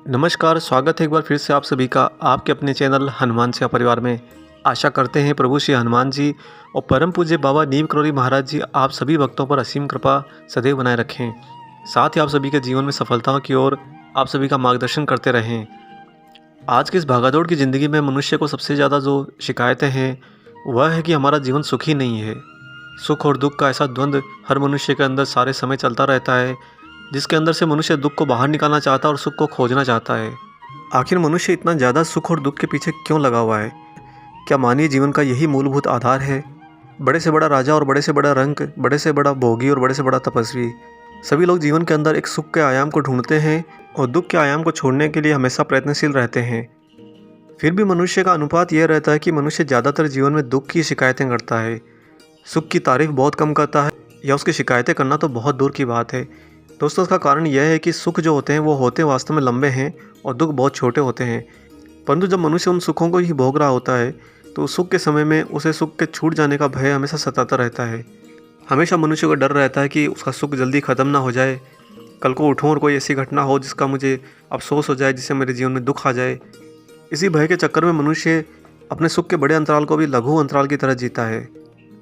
नमस्कार, स्वागत है एक बार फिर से आप सभी का आपके अपने चैनल हनुमान सेवा परिवार में। आशा करते हैं प्रभु श्री हनुमान जी और परम पूज्य बाबा नीम करौली महाराज जी आप सभी भक्तों पर असीम कृपा सदैव बनाए रखें। साथ ही आप सभी के जीवन में सफलताओं की ओर आप सभी का मार्गदर्शन करते रहें। आज की इस भागादौड़ की ज़िंदगी में मनुष्य को सबसे ज़्यादा जो शिकायतें हैं वह है कि हमारा जीवन सुखी नहीं है। सुख और दुख का ऐसा द्वंद्व हर मनुष्य के अंदर सारे समय चलता रहता है, जिसके अंदर से मनुष्य दुख को बाहर निकालना चाहता है और सुख को खोजना चाहता है। आखिर मनुष्य इतना ज़्यादा सुख और दुख के पीछे क्यों लगा हुआ है? क्या मानवीय जीवन का यही मूलभूत आधार है? बड़े से बड़ा राजा और बड़े से बड़ा रंक, बड़े से बड़ा भोगी और बड़े से बड़ा तपस्वी, सभी लोग जीवन के अंदर एक सुख के आयाम को ढूंढते हैं और दुख के आयाम को छोड़ने के लिए हमेशा प्रयत्नशील रहते हैं। फिर भी मनुष्य का अनुपात यह रहता है कि मनुष्य ज़्यादातर जीवन में दुख की शिकायतें करता है, सुख की तारीफ बहुत कम करता है या उसकी शिकायतें करना तो बहुत दूर की बात है। दोस्तों, इसका कारण यह है कि सुख जो होते हैं वो होते वास्तव में लंबे हैं और दुख बहुत छोटे होते हैं। परंतु जब मनुष्य उन सुखों को ही भोग रहा होता है तो सुख के समय में उसे सुख के छूट जाने का भय हमेशा सताता रहता है। हमेशा मनुष्य को डर रहता है कि उसका सुख जल्दी ख़त्म ना हो जाए, कल को उठूँ और कोई ऐसी घटना हो जिसका मुझे अफसोस हो जाए, जिससे मेरे जीवन में दुख आ जाए। इसी भय के चक्कर में मनुष्य अपने सुख के बड़े अंतराल को भी लघु अंतराल की तरह जीता है।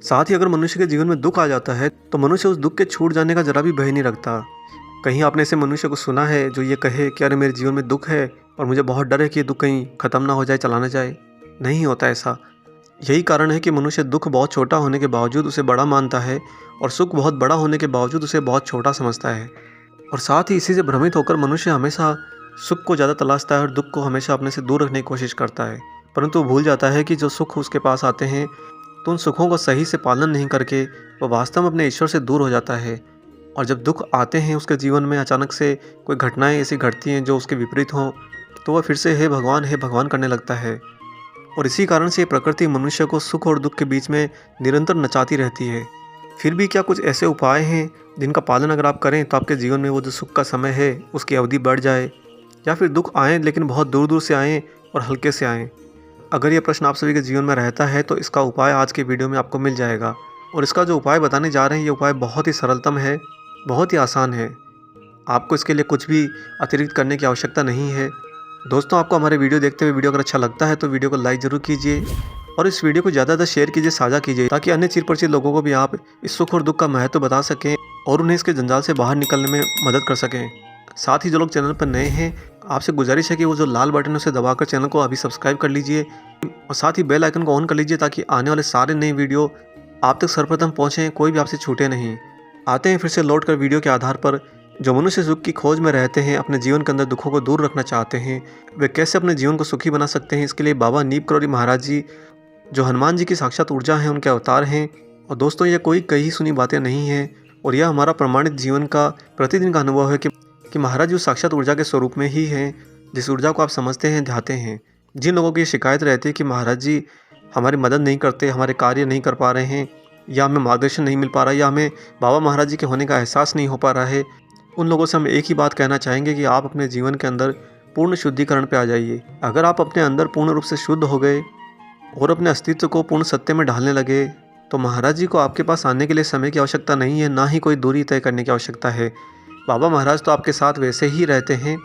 साथ ही अगर मनुष्य के जीवन में दुख आ जाता है तो मनुष्य उस दुख के छूट जाने का जरा भी भय नहीं रखता। कहीं आपने ऐसे मनुष्य को सुना है जो ये कहे कि अरे मेरे जीवन में दुख है और मुझे बहुत डर है कि ये दुख कहीं ख़त्म ना हो जाए, चला ना जाए? नहीं होता ऐसा। यही कारण है कि मनुष्य दुख बहुत छोटा होने के बावजूद उसे बड़ा मानता है और सुख बहुत बड़ा होने के बावजूद उसे बहुत छोटा समझता है। और साथ ही इसी से भ्रमित होकर मनुष्य हमेशा सुख को ज़्यादा तलाशता है और दुख को हमेशा अपने से दूर रखने की कोशिश करता है। परंतु वो भूल जाता है कि जो सुख उसके पास आते हैं तो उन सुखों को सही से पालन नहीं करके वो वास्तव में अपने ईश्वर से दूर हो जाता है। और जब दुख आते हैं उसके जीवन में, अचानक से कोई घटनाएं ऐसी घटती हैं जो उसके विपरीत हों, तो वह फिर से हे भगवान करने लगता है। और इसी कारण से प्रकृति मनुष्य को सुख और दुख के बीच में निरंतर नचाती रहती है। फिर भी क्या कुछ ऐसे उपाय हैं जिनका पालन अगर आप करें तो आपके जीवन में वो जो सुख का समय है उसकी अवधि बढ़ जाए, या फिर दुख आएँ लेकिन बहुत दूर दूर से आएँ और हल्के से आएँ? अगर ये प्रश्न आप सभी के जीवन में रहता है तो इसका उपाय आज के वीडियो में आपको मिल जाएगा। और इसका जो उपाय बताने जा रहे हैं ये उपाय बहुत ही सरलतम है, बहुत ही आसान है। आपको इसके लिए कुछ भी अतिरिक्त करने की आवश्यकता नहीं है। दोस्तों, आपको हमारे वीडियो देखते हुए वीडियो अगर अच्छा लगता है तो वीडियो को लाइक ज़रूर कीजिए और इस वीडियो को ज़्यादा शेयर कीजिए, साझा कीजिए, ताकि अन्य चिर परिचित लोगों को भी आप इस सुख और दुख का महत्व बता सकें और उन्हें इसके जंजाल से बाहर निकलने में मदद कर सकें। साथ ही जो लोग चैनल पर नए हैं, आपसे गुजारिश है कि वो जो लाल बटन है उसे दबाकर चैनल को अभी सब्सक्राइब कर लीजिए और साथ ही बेल आइकन को ऑन कर लीजिए ताकि आने वाले सारे नए वीडियो आप तक सर्वप्रथम पहुँचें, कोई भी आपसे छूटे नहीं। आते हैं फिर से लौट कर वीडियो के आधार पर। जो मनुष्य सुख की खोज में रहते हैं, अपने जीवन के अंदर दुखों को दूर रखना चाहते हैं, वे कैसे अपने जीवन को सुखी बना सकते हैं, इसके लिए बाबा नीम करौली महाराज जी जो हनुमान जी की साक्षात ऊर्जा हैं, उनके अवतार हैं। और दोस्तों, ये कोई कही सुनी बातें नहीं हैं और यह हमारा प्रमाणित जीवन का प्रतिदिन का अनुभव है कि महाराज जी उस साक्षात ऊर्जा के स्वरूप में ही हैं, जिस ऊर्जा को आप समझते हैं, ध्याते हैं। जिन लोगों की शिकायत रहती है कि महाराज जी हमारी मदद नहीं करते, हमारे कार्य नहीं कर पा रहे हैं, या हमें मार्गदर्शन नहीं मिल पा रहा है, या हमें बाबा महाराज जी के होने का एहसास नहीं हो पा रहा है, उन लोगों से हम एक ही बात कहना चाहेंगे कि आप अपने जीवन के अंदर पूर्ण शुद्धिकरण पे आ जाइए। अगर आप अपने अंदर पूर्ण रूप से शुद्ध हो गए और अपने अस्तित्व को पूर्ण सत्य में ढालने लगे तो महाराज जी को आपके पास आने के लिए समय की आवश्यकता नहीं है, ना ही कोई दूरी तय करने की आवश्यकता है। बाबा महाराज तो आपके साथ वैसे ही रहते हैं,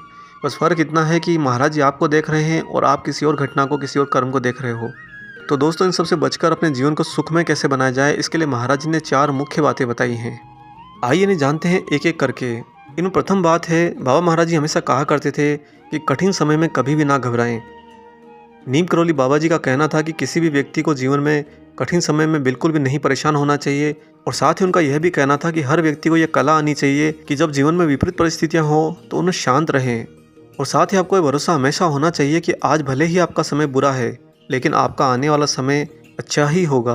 बस फ़र्क इतना है कि महाराज जी आपको देख रहे हैं और आप किसी और घटना को, किसी और कर्म को देख रहे हो। तो दोस्तों, इन सबसे बचकर अपने जीवन को सुखमय कैसे बनाया जाए, इसके लिए महाराज जी ने 4 मुख्य बातें बताई हैं। आइए इन्हें जानते हैं एक एक करके। इनमें प्रथम बात है, बाबा महाराज जी हमेशा कहा करते थे कि कठिन समय में कभी भी ना घबराएं। नीम करौली बाबा जी का कहना था कि किसी भी व्यक्ति को जीवन में कठिन समय में बिल्कुल भी नहीं परेशान होना चाहिए। और साथ ही उनका यह भी कहना था कि हर व्यक्ति को यह कला आनी चाहिए कि जब जीवन में विपरीत परिस्थितियां हो तो उन्हें शांत रहें। और साथ ही आपको यह भरोसा हमेशा होना चाहिए कि आज भले ही आपका समय बुरा है, लेकिन आपका आने वाला समय अच्छा ही होगा,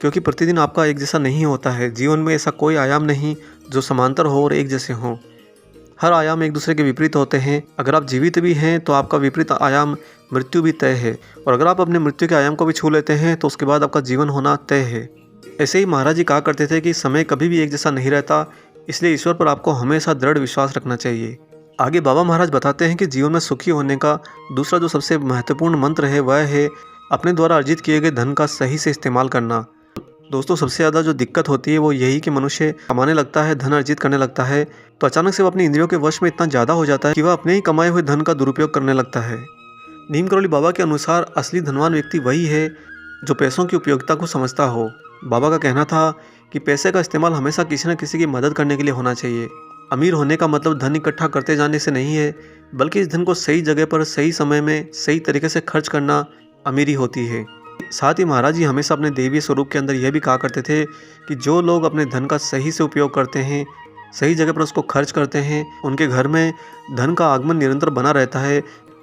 क्योंकि प्रतिदिन आपका एक जैसा नहीं होता है। जीवन में ऐसा कोई आयाम नहीं जो समांतर हो और एक जैसे हों। हर आयाम एक दूसरे के विपरीत होते हैं। अगर आप जीवित भी हैं तो आपका विपरीत आयाम मृत्यु भी तय है, और अगर आप अपने मृत्यु के आयाम को भी छू लेते हैं तो उसके बाद आपका जीवन होना तय है। ऐसे ही महाराज जी कहा करते थे कि समय कभी भी एक जैसा नहीं रहता, इसलिए ईश्वर पर आपको हमेशा दृढ़ विश्वास रखना चाहिए। आगे बाबा महाराज बताते हैं कि जीवन में सुखी होने का दूसरा जो सबसे महत्वपूर्ण मंत्र है वह है अपने द्वारा अर्जित किए गए धन का सही से इस्तेमाल करना। दोस्तों सबसे ज़्यादा जो दिक्कत होती है वो यही कि मनुष्य कमाने लगता है, धन अर्जित करने लगता है, तो अचानक से वो अपनी इंद्रियों के वश में इतना ज़्यादा हो जाता है कि वह अपने ही कमाए हुए धन का दुरुपयोग करने लगता है। नीम करोली बाबा के अनुसार असली धनवान व्यक्ति वही है जो पैसों की उपयोगिता को समझता हो। बाबा का कहना था कि पैसे का इस्तेमाल हमेशा किसी न किसी की मदद करने के लिए होना चाहिए। अमीर होने का मतलब धन इकट्ठा करते जाने से नहीं है, बल्कि इस धन को सही जगह पर सही समय में सही तरीके से खर्च करना अमीरी होती है। साथ ही महाराज जी हमेशा अपने देवी स्वरूप के अंदर यह भी कहा करते थे कि जो लोग अपने धन का सही से उपयोग करते हैं, सही जगह पर उसको खर्च करते हैं, उनके घर में धन का आगमन निरंतर बना रहता है,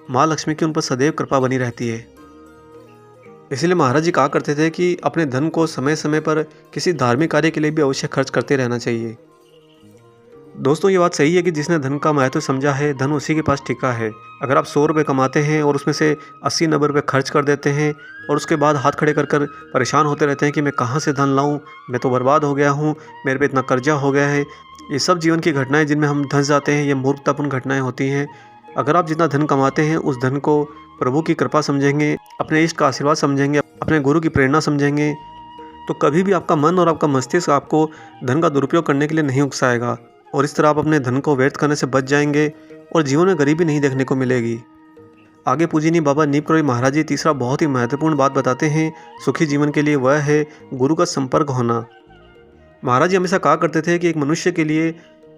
माँ लक्ष्मी की उन पर सदैव कृपा बनी रहती है। इसीलिए महाराज जी कहा करते थे कि अपने धन को समय समय पर किसी धार्मिक कार्य के लिए भी अवश्य खर्च करते रहना चाहिए। दोस्तों ये बात सही है कि जिसने धन का महत्व समझा है, धन उसी के पास टिका है। अगर आप 100 रुपये कमाते हैं और उसमें से 80-90 रुपये खर्च कर देते हैं और उसके बाद हाथ खड़े कर कर परेशान होते रहते हैं कि मैं कहाँ से धन लाऊं, मैं तो बर्बाद हो गया हूं, मेरे पे इतना कर्जा हो गया है, ये सब जीवन की घटनाएं जिनमें हम धंस जाते हैं, ये मूर्खतापूर्ण घटनाएं होती हैं। अगर आप जितना धन कमाते हैं उस धन को प्रभु की कृपा समझेंगे, अपने इष्ट का आशीर्वाद समझेंगे, अपने गुरु की प्रेरणा समझेंगे, तो कभी भी आपका मन और आपका मस्तिष्क आपको धन का दुरुपयोग करने के लिए नहीं उकसाएगा और इस तरह आप अपने धन को व्यर्थ करने से बच जाएंगे और जीवन में गरीबी नहीं देखने को मिलेगी। आगे पूजनीय बाबा नीम करोली महाराज जी तीसरा बहुत ही महत्वपूर्ण बात बताते हैं सुखी जीवन के लिए, वह है गुरु का संपर्क होना। महाराज जी हमेशा कहा करते थे कि एक मनुष्य के लिए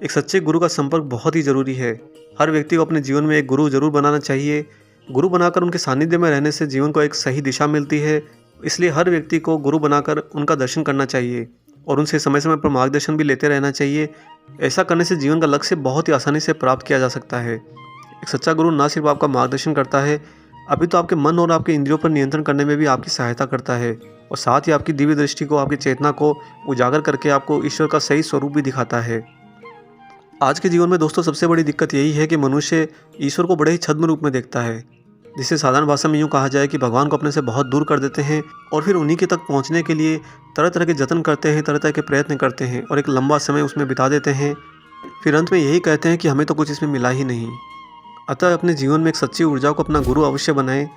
एक सच्चे गुरु का संपर्क बहुत ही ज़रूरी है। हर व्यक्ति को अपने जीवन में एक गुरु जरूर बनाना चाहिए। गुरु बनाकर उनके सानिध्य में रहने से जीवन को एक सही दिशा मिलती है। इसलिए हर व्यक्ति को गुरु बनाकर उनका दर्शन करना चाहिए और उनसे समय समय पर मार्गदर्शन भी लेते रहना चाहिए। ऐसा करने से जीवन का लक्ष्य बहुत ही आसानी से प्राप्त किया जा सकता है। एक सच्चा गुरु न सिर्फ आपका मार्गदर्शन करता है, अभी तो आपके मन और आपके इंद्रियों पर नियंत्रण करने में भी आपकी सहायता करता है और साथ ही आपकी दिव्य दृष्टि को, आपकी चेतना को उजागर करके आपको ईश्वर का सही स्वरूप भी दिखाता है। आज के जीवन में दोस्तों सबसे बड़ी दिक्कत यही है कि मनुष्य ईश्वर को बड़े ही छद्म रूप में देखता है, जिसे साधारण भाषा में यूँ कहा जाए कि भगवान को अपने से बहुत दूर कर देते हैं और फिर उन्हीं के तक पहुँचने के लिए तरह तरह के जतन करते हैं, तरह तरह के प्रयत्न करते हैं और एक लंबा समय उसमें बिता देते हैं। फिर अंत में यही कहते हैं कि हमें तो कुछ इसमें मिला ही नहीं। अतः अपने जीवन में एक सच्ची ऊर्जा को अपना गुरु अवश्य बनाएं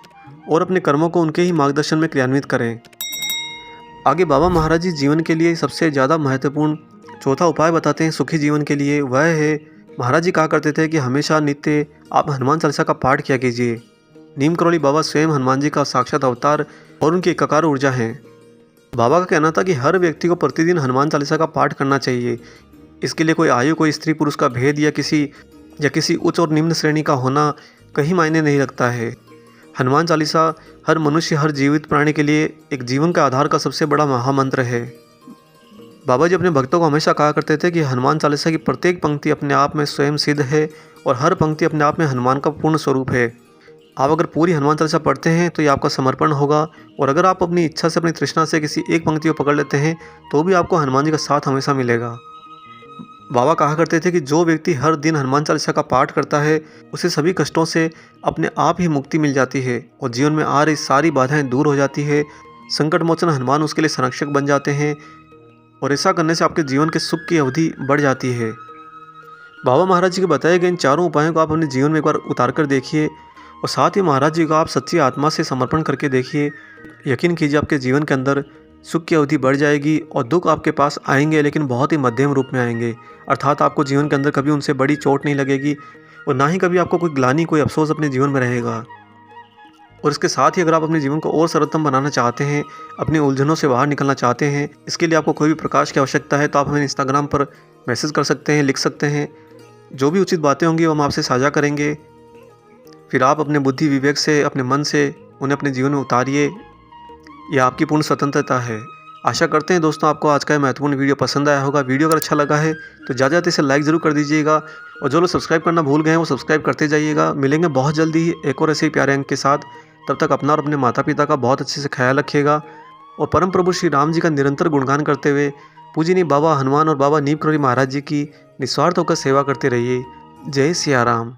और अपने कर्मों को उनके ही मार्गदर्शन में क्रियान्वित करें। आगे बाबा महाराज जी जीवन के लिए सबसे ज़्यादा महत्वपूर्ण चौथा उपाय बताते हैं सुखी जीवन के लिए, वह है महाराज जी कहा करते थे कि हमेशा नित्य आप हनुमान चालीसा का पाठ किया कीजिए। नीम करोली बाबा स्वयं हनुमान जी का साक्षात अवतार और उनकी एकाकार ऊर्जा हैं। बाबा का कहना था कि हर व्यक्ति को प्रतिदिन हनुमान चालीसा का पाठ करना चाहिए। इसके लिए कोई आयु, कोई स्त्री पुरुष का भेद या किसी उच्च और निम्न श्रेणी का होना कहीं मायने नहीं रखता है। हनुमान चालीसा हर मनुष्य, हर जीवित प्राणी के लिए एक जीवन का आधार का सबसे बड़ा महामंत्र है। बाबा जी अपने भक्तों को हमेशा कहा करते थे कि हनुमान चालीसा की प्रत्येक पंक्ति अपने आप में स्वयं सिद्ध है और हर पंक्ति अपने आप में हनुमान का पूर्ण स्वरूप है। आप अगर पूरी हनुमान चालीसा पढ़ते हैं तो ये आपका समर्पण होगा और अगर आप अपनी इच्छा से, अपनी तृष्णा से किसी एक पंक्ति को पकड़ लेते हैं तो भी आपको हनुमान जी का साथ हमेशा मिलेगा। बाबा कहा करते थे कि जो व्यक्ति हर दिन हनुमान चालीसा का पाठ करता है उसे सभी कष्टों से अपने आप ही मुक्ति मिल जाती है और जीवन में आ रही सारी बाधाएं दूर हो जाती है। संकट मोचन हनुमान उसके लिए संरक्षक बन जाते हैं और ऐसा करने से आपके जीवन के सुख की अवधि बढ़ जाती है। बाबा महाराज जी के बताए गए इन चारों उपायों को आप अपने जीवन में एक बार उतार कर देखिए और साथ ही महाराज जी को आप सच्ची आत्मा से समर्पण करके देखिए। यकीन कीजिए आपके जीवन के अंदर सुख की अवधि बढ़ जाएगी और दुख आपके पास आएंगे लेकिन बहुत ही मध्यम रूप में आएंगे, अर्थात आपको जीवन के अंदर कभी उनसे बड़ी चोट नहीं लगेगी और ना ही कभी आपको कोई ग्लानि, कोई अफसोस अपने जीवन में रहेगा। और इसके साथ ही अगर आप अपने जीवन को और सरलतम बनाना चाहते हैं, अपनी उलझनों से बाहर निकलना चाहते हैं, इसके लिए आपको कोई भी प्रकाश की आवश्यकता है तो आप हमें इंस्टाग्राम पर मैसेज कर सकते हैं, लिख सकते हैं। जो भी उचित बातें होंगी वो हम आपसे साझा करेंगे। फिर आप अपने बुद्धि विवेक से, अपने मन से उन्हें अपने जीवन में उतारिए। यह आपकी पूर्ण स्वतंत्रता है। आशा करते हैं दोस्तों आपको आज का यह महत्वपूर्ण वीडियो पसंद आया होगा। वीडियो अगर अच्छा लगा है तो ज़्यादा ज़्यादा इसे लाइक ज़रूर कर दीजिएगा और जो लोग सब्सक्राइब करना भूल गए हैं वो सब्सक्राइब करते जाइएगा। मिलेंगे बहुत जल्दी ही एक और ऐसे ही प्यारे अंक के साथ। तब तक अपना और अपने माता पिता का बहुत अच्छे से ख्याल रखिएगा और परम प्रभु श्री राम जी का निरंतर गुणगान करते हुए पूजनीय बाबा हनुमान और बाबा नीम करोली महाराज जी की निस्वार्थ होकर सेवा करते रहिए। जय सिया राम।